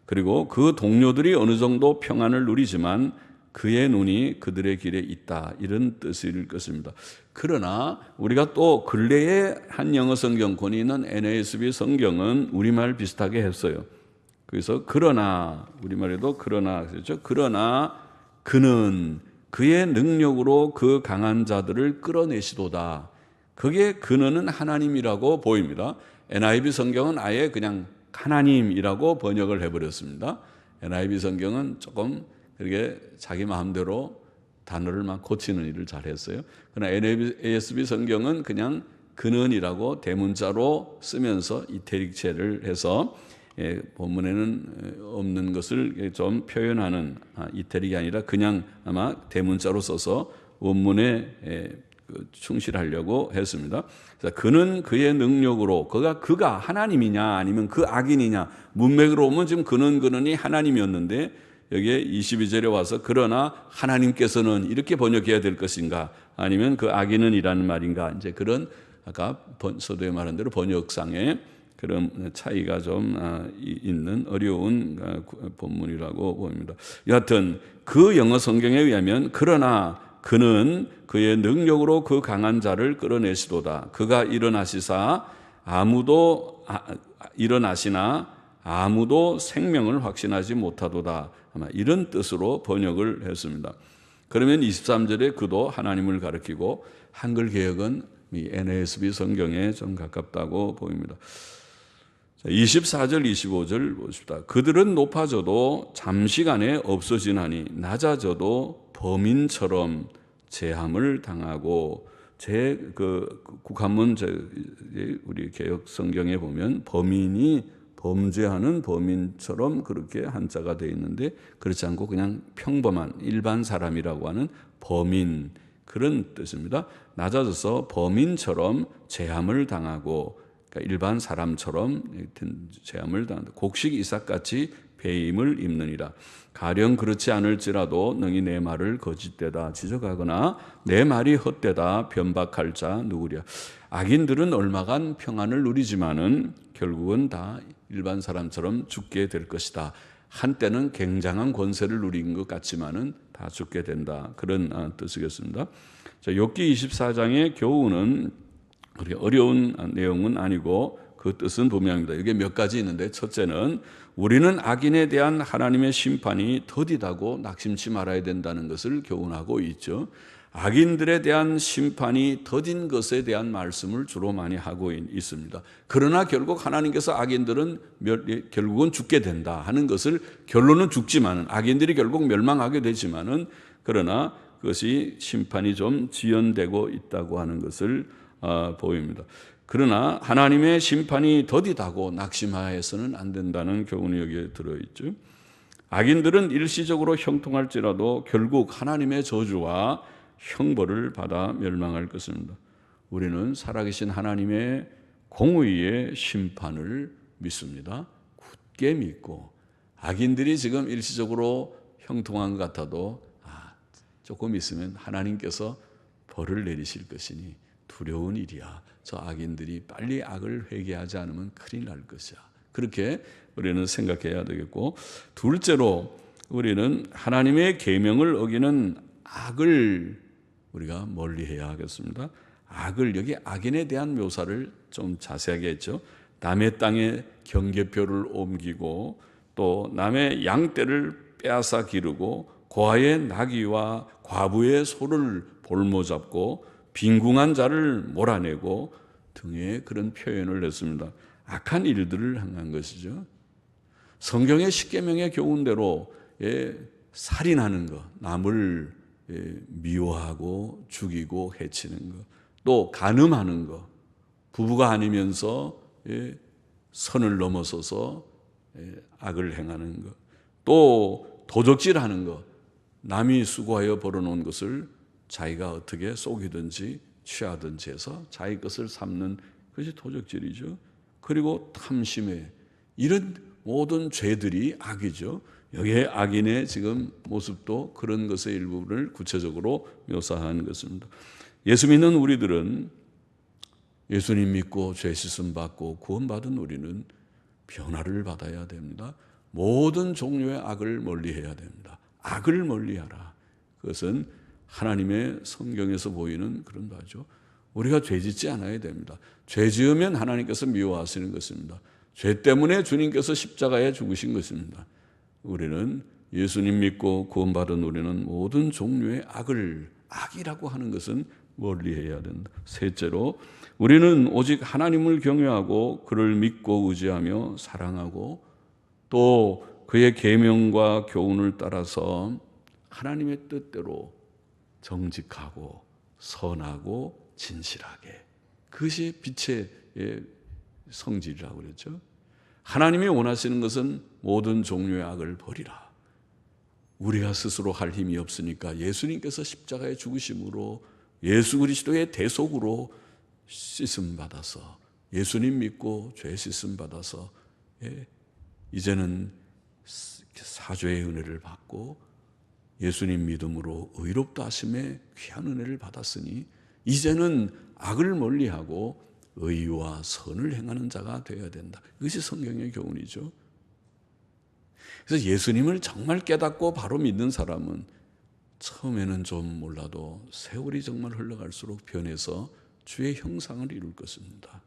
그리고 그 동료들이 어느 정도 평안을 누리지만 그의 눈이 그들의 길에 있다, 이런 뜻일 것입니다. 그러나 우리가 또 근래에 한 영어 성경, 권위 있는 NASB 성경은 우리말 비슷하게 했어요. 그래서 그러나, 우리말에도 그러나 그랬죠. 그러나 그는 그의 능력으로 그 강한 자들을 끌어내시도다. 그게 그는 하나님이라고 보입니다. NIV 성경은 아예 그냥 하나님이라고 번역을 해버렸습니다. NIV 성경은 조금 그렇게 자기 마음대로 단어를 막 고치는 일을 잘했어요. 그러나 NASB 성경은 그냥 근원이라고 대문자로 쓰면서 이태릭체를 해서 본문에는 없는 것을 좀 표현하는, 이태릭이 아니라 그냥 아마 대문자로 써서 원문에 충실하려고 했습니다. 그래서 그는 그의 능력으로, 그가 하나님이냐 아니면 그 악인이냐, 문맥으로 보면 지금 그는이 하나님이었는데 여기에 22절에 와서 그러나 하나님께서는 이렇게 번역해야 될 것인가, 아니면 그 악인은 이라는 말인가, 이제 그런 아까 서두에 말한 대로 번역상의 그런 차이가 좀 있는 어려운 본문이라고 봅니다. 여하튼 그 영어 성경에 의하면 그러나 그는 그의 능력으로 그 강한 자를 끌어내시도다. 그가 일어나시나 아무도 생명을 확신하지 못하도다. 아마 이런 뜻으로 번역을 했습니다. 그러면 23절에 그도 하나님을 가리키고, 한글 개역은 이 NASB 성경에 좀 가깝다고 보입니다. 24절 25절 보십시다. 그들은 높아져도 잠시간에 없어지나니 낮아져도 범인처럼 제함을 당하고, 국한문 우리 개역 성경에 보면 범인이 범죄하는 범인처럼 그렇게 한자가 되어 있는데, 그렇지 않고 그냥 평범한 일반 사람이라고 하는 범인, 그런 뜻입니다. 낮아져서 범인처럼 제함을 당하고, 그러니까 일반 사람처럼 제함을 당한다. 곡식 이삭같이 배임을 입느니라. 가령 그렇지 않을지라도 능히 내 말을 거짓되다 지적하거나 내 말이 헛되다 변박할 자 누구랴. 악인들은 얼마간 평안을 누리지만은 결국은 다 일반 사람처럼 죽게 될 것이다. 한때는 굉장한 권세를 누린 것 같지만은 다 죽게 된다. 그런 뜻이겠습니다. 자, 욥기 24장의 교훈은 그렇게 어려운 내용은 아니고 그 뜻은 분명합니다. 이게 몇 가지 있는데, 첫째는 우리는 악인에 대한 하나님의 심판이 더디다고 낙심치 말아야 된다는 것을 교훈하고 있죠. 악인들에 대한 심판이 더딘 것에 대한 말씀을 주로 많이 하고 있습니다. 그러나 결국 하나님께서 악인들은 결국은 죽게 된다 하는 것을, 결론은 죽지만은 악인들이 결국 멸망하게 되지만은, 그러나 그것이 심판이 좀 지연되고 있다고 하는 것을 보입니다. 그러나 하나님의 심판이 더디다고 낙심하여서는 안 된다는 교훈이 여기에 들어있죠. 악인들은 일시적으로 형통할지라도 결국 하나님의 저주와 형벌을 받아 멸망할 것입니다. 우리는 살아계신 하나님의 공의의 심판을 믿습니다. 굳게 믿고, 악인들이 지금 일시적으로 형통한 것 같아도 조금 있으면 하나님께서 벌을 내리실 것이니 두려운 일이야. 저 악인들이 빨리 악을 회개하지 않으면 큰일 날 것이야. 그렇게 우리는 생각해야 되겠고, 둘째로 우리는 하나님의 계명을 어기는 악을 우리가 멀리해야 하겠습니다. 악을, 여기 악인에 대한 묘사를 좀 자세하게 했죠. 남의 땅에 경계표를 옮기고 또 남의 양떼를 빼앗아 기르고 고아의 나귀와 과부의 소를 볼모잡고 빈궁한 자를 몰아내고 등의 그런 표현을 했습니다. 악한 일들을 행한 것이죠. 성경의 십계명의 교훈대로 살인하는 것, 남을 미워하고 죽이고 해치는 것, 또 간음하는 것, 부부가 아니면서 선을 넘어서서 악을 행하는 것, 또 도적질하는 것, 남이 수고하여 벌어놓은 것을 자기가 어떻게 속이든지 취하든지 해서 자기 것을 삼는 것이 도적질이죠. 그리고 탐심에, 이런 모든 죄들이 악이죠. 여기에 악인의 지금 모습도 그런 것의 일부분을 구체적으로 묘사한 것입니다. 예수 믿는 우리들은, 예수님 믿고 죄 씻음 받고 구원받은 우리는 변화를 받아야 됩니다. 모든 종류의 악을 멀리해야 됩니다. 악을 멀리하라. 그것은 하나님의 성경에서 보이는 그런 바죠. 우리가 죄 짓지 않아야 됩니다. 죄 지으면 하나님께서 미워하시는 것입니다. 죄 때문에 주님께서 십자가에 죽으신 것입니다. 우리는 예수님 믿고 구원받은 우리는 모든 종류의 악을, 악이라고 하는 것은 멀리해야 된다. 셋째로, 우리는 오직 하나님을 경외하고 그를 믿고 의지하며 사랑하고 또 그의 계명과 교훈을 따라서 하나님의 뜻대로 정직하고 선하고 진실하게, 그것이 빛의 성질이라고 그랬죠. 하나님이 원하시는 것은 모든 종류의 악을 버리라. 우리가 스스로 할 힘이 없으니까 예수님께서 십자가에 죽으심으로 예수 그리스도의 대속으로 씻음 받아서, 예수님 믿고 죄 씻음 받아서 이제는 사죄의 은혜를 받고 예수님 믿음으로 의롭다 하심의 귀한 은혜를 받았으니 이제는 악을 멀리하고 의와 선을 행하는 자가 되어야 된다. 이것이 성경의 교훈이죠. 그래서 예수님을 정말 깨닫고 바로 믿는 사람은 처음에는 좀 몰라도 세월이 정말 흘러갈수록 변해서 주의 형상을 이룰 것입니다.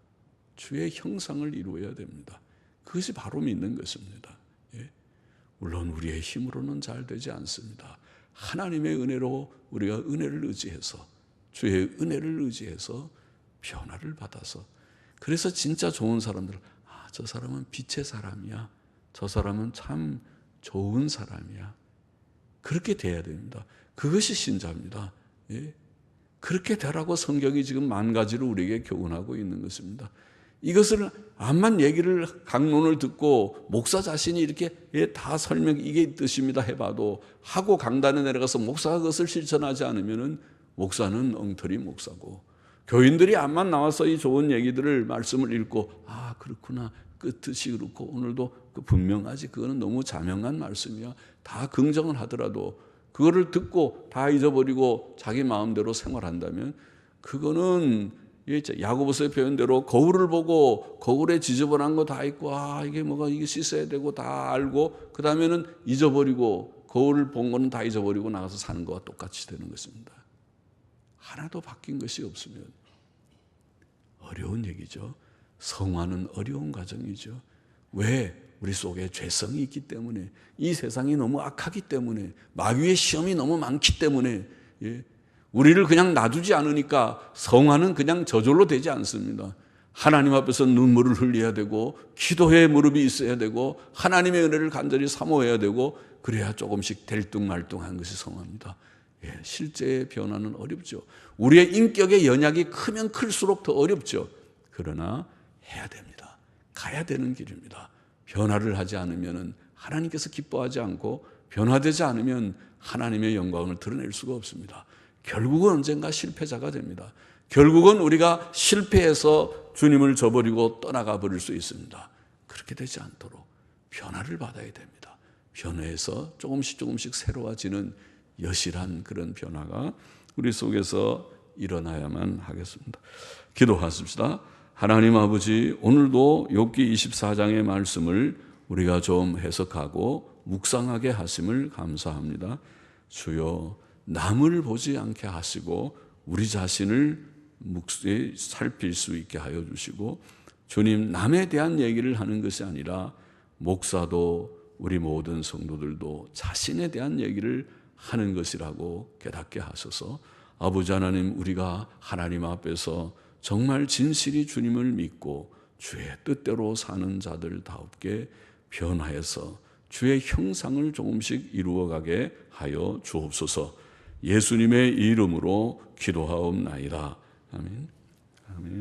주의 형상을 이루어야 됩니다. 그것이 바로 믿는 것입니다. 물론 우리의 힘으로는 잘 되지 않습니다. 하나님의 은혜로 우리가 은혜를 의지해서, 주의 은혜를 의지해서 변화를 받아서, 그래서 진짜 좋은 사람들, 저 사람은 빛의 사람이야, 저 사람은 참 좋은 사람이야, 그렇게 돼야 됩니다. 그것이 신자입니다. 그렇게 되라고 성경이 지금 만 가지로 우리에게 교훈하고 있는 것입니다. 이것을 암만 얘기를, 강론을 듣고 목사 자신이 이렇게 다 설명, 이게 뜻입니다 해봐도, 하고 강단에 내려가서 목사가 그것을 실천하지 않으면은 목사는 엉터리 목사고, 교인들이 암만 나와서 이 좋은 얘기들을, 말씀을 읽고 그렇구나, 그 뜻이 그렇고 오늘도 분명하지, 그거는 너무 자명한 말씀이야, 다 긍정을 하더라도 그거를 듣고 다 잊어버리고 자기 마음대로 생활한다면 그거는 야고보서의 표현대로 거울을 보고 거울에 지저분한 거 다 있고, 이게 뭐가, 이게 씻어야 되고 다 알고, 그 다음에는 잊어버리고, 거울을 본 거는 다 잊어버리고 나가서 사는 거와 똑같이 되는 것입니다. 하나도 바뀐 것이 없으면 어려운 얘기죠. 성화는 어려운 과정이죠. 왜? 우리 속에 죄성이 있기 때문에, 이 세상이 너무 악하기 때문에, 마귀의 시험이 너무 많기 때문에, 우리를 그냥 놔두지 않으니까 성화는 그냥 저절로 되지 않습니다. 하나님 앞에서 눈물을 흘려야 되고, 기도의 무릎이 있어야 되고, 하나님의 은혜를 간절히 사모해야 되고, 그래야 조금씩 들뚱말뚱한 것이 성화입니다. 실제의 변화는 어렵죠. 우리의 인격의 연약이 크면 클수록 더 어렵죠. 그러나 해야 됩니다. 가야 되는 길입니다. 변화를 하지 않으면 하나님께서 기뻐하지 않고, 변화되지 않으면 하나님의 영광을 드러낼 수가 없습니다. 결국은 언젠가 실패자가 됩니다. 결국은 우리가 실패해서 주님을 저버리고 떠나가 버릴 수 있습니다. 그렇게 되지 않도록 변화를 받아야 됩니다. 변화해서 조금씩 새로워지는 여실한 그런 변화가 우리 속에서 일어나야만 하겠습니다. 기도하십시다. 하나님 아버지, 오늘도 욥기 24장의 말씀을 우리가 좀 해석하고 묵상하게 하심을 감사합니다. 주여, 남을 보지 않게 하시고 우리 자신을 묵묵히 살필 수 있게 하여 주시고, 주님, 남에 대한 얘기를 하는 것이 아니라 목사도 우리 모든 성도들도 자신에 대한 얘기를 하는 것이라고 깨닫게 하소서. 아버지 하나님, 우리가 하나님 앞에서 정말 진실이 주님을 믿고 주의 뜻대로 사는 자들다웁게 변화해서 주의 형상을 조금씩 이루어가게 하여 주옵소서. 예수님의 이름으로 기도하옵나이다. 아멘. 아멘.